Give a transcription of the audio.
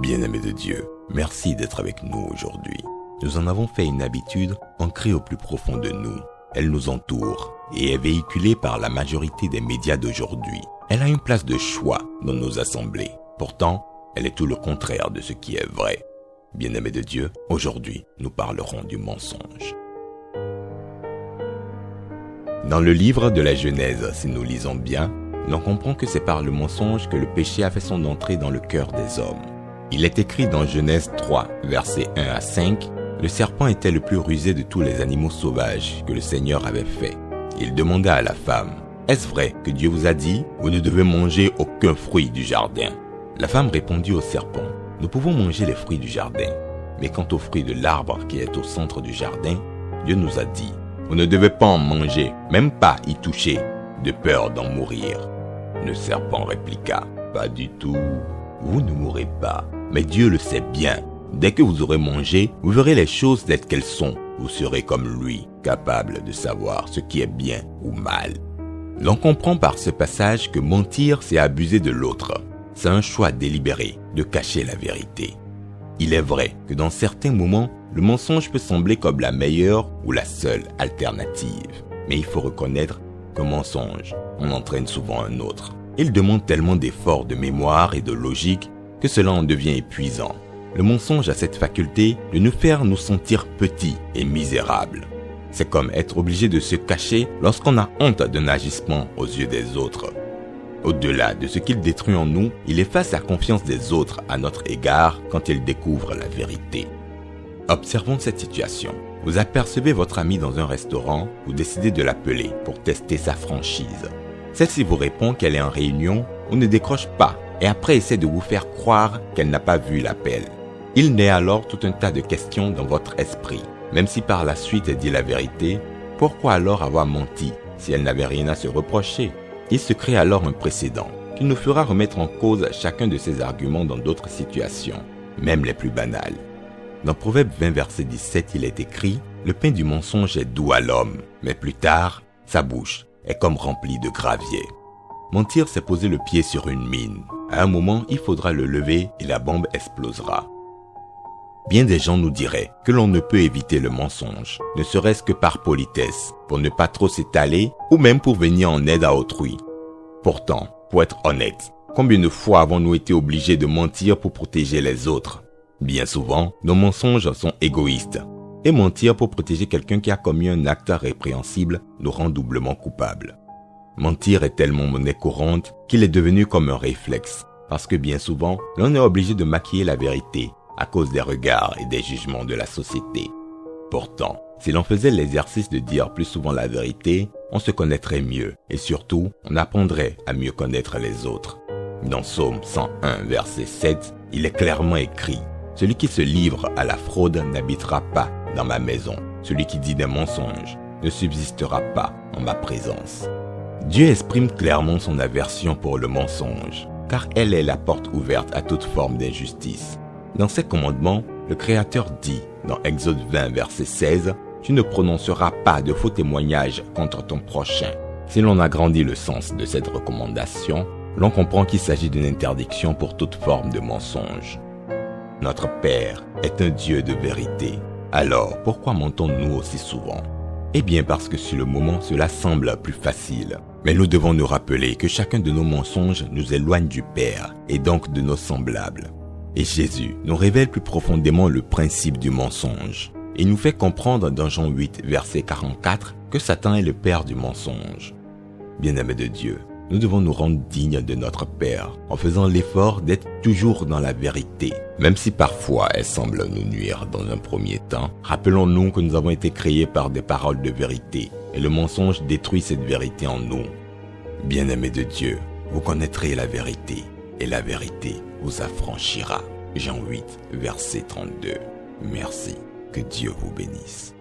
Bien-aimés de Dieu, merci d'être avec nous aujourd'hui. Nous en avons fait une habitude ancrée au plus profond de nous. Elle nous entoure et est véhiculée par la majorité des médias d'aujourd'hui. Elle a une place de choix dans nos assemblées. Pourtant, elle est tout le contraire de ce qui est vrai. Bien-aimés de Dieu, aujourd'hui, nous parlerons du mensonge. Dans le livre de la Genèse, si nous lisons bien, l'on comprend que c'est par le mensonge que le péché a fait son entrée dans le cœur des hommes. Il est écrit dans Genèse 3, versets 1 à 5, « Le serpent était le plus rusé de tous les animaux sauvages que le Seigneur avait fait. Il demanda à la femme, « Est-ce vrai que Dieu vous a dit, vous ne devez manger aucun fruit du jardin ?» La femme répondit au serpent, « Nous pouvons manger les fruits du jardin, mais quant aux fruits de l'arbre qui est au centre du jardin, Dieu nous a dit, « Vous ne devez pas en manger, même pas y toucher, de peur d'en mourir. » Le serpent répliqua, « Pas du tout, vous ne mourrez pas. Mais Dieu le sait bien. Dès que vous aurez mangé, vous verrez les choses telles qu'elles sont. Vous serez comme lui, capable de savoir ce qui est bien ou mal. » L'on comprend par ce passage que mentir, c'est abuser de l'autre. C'est un choix délibéré de cacher la vérité. Il est vrai que dans certains moments, le mensonge peut sembler comme la meilleure ou la seule alternative. Mais il faut reconnaître qu'un mensonge en entraîne souvent un autre. Il demande tellement d'efforts de mémoire et de logique que cela en devient épuisant. Le mensonge a cette faculté de nous faire nous sentir petits et misérables. C'est comme être obligé de se cacher lorsqu'on a honte d'un agissement aux yeux des autres. Au-delà de ce qu'il détruit en nous, il efface la confiance des autres à notre égard quand ils découvrent la vérité. Observons cette situation. Vous apercevez votre ami dans un restaurant, vous décidez de l'appeler pour tester sa franchise. Celle-ci vous répond qu'elle est en réunion ou ne décroche pas et après essaie de vous faire croire qu'elle n'a pas vu l'appel. Il naît alors tout un tas de questions dans votre esprit. Même si par la suite elle dit la vérité, pourquoi alors avoir menti si elle n'avait rien à se reprocher? Il se crée alors un précédent qui nous fera remettre en cause chacun de ses arguments dans d'autres situations, même les plus banales. Dans Proverbe 20, verset 17, il est écrit « Le pain du mensonge est doux à l'homme, mais plus tard, sa bouche est comme remplie de gravier. » Mentir, c'est poser le pied sur une mine. À un moment, il faudra le lever et la bombe explosera. Bien des gens nous diraient que l'on ne peut éviter le mensonge, ne serait-ce que par politesse, pour ne pas trop s'étaler ou même pour venir en aide à autrui. Pourtant, pour être honnête, combien de fois avons-nous été obligés de mentir pour protéger les autres? Bien souvent, nos mensonges sont égoïstes. Et mentir pour protéger quelqu'un qui a commis un acte répréhensible nous rend doublement coupables. Mentir est tellement monnaie courante qu'il est devenu comme un réflexe, parce que bien souvent, l'on est obligé de maquiller la vérité à cause des regards et des jugements de la société. Pourtant, si l'on faisait l'exercice de dire plus souvent la vérité, on se connaîtrait mieux et surtout, on apprendrait à mieux connaître les autres. Dans Psaume 101, verset 7, il est clairement écrit « Celui qui se livre à la fraude n'habitera pas dans ma maison. Celui qui dit des mensonges ne subsistera pas en ma présence. » Dieu exprime clairement son aversion pour le mensonge, car elle est la porte ouverte à toute forme d'injustice. Dans ses commandements, le Créateur dit, dans Exode 20, verset 16, « Tu ne prononceras pas de faux témoignages contre ton prochain. » Si l'on agrandit le sens de cette recommandation, l'on comprend qu'il s'agit d'une interdiction pour toute forme de mensonge. Notre Père est un Dieu de vérité. Alors, pourquoi mentons-nous aussi souvent? Eh bien parce que sur le moment, cela semble plus facile. Mais nous devons nous rappeler que chacun de nos mensonges nous éloigne du Père et donc de nos semblables. Et Jésus nous révèle plus profondément le principe du mensonge. Il nous fait comprendre dans Jean 8, verset 44, que Satan est le père du mensonge. Bien-aimés de Dieu, nous devons nous rendre dignes de notre Père en faisant l'effort d'être toujours dans la vérité. Même si parfois elle semble nous nuire dans un premier temps, rappelons-nous que nous avons été créés par des paroles de vérité et le mensonge détruit cette vérité en nous. Bien-aimés de Dieu, vous connaîtrez la vérité et la vérité vous affranchira. Jean 8, verset 32. Merci. Que Dieu vous bénisse.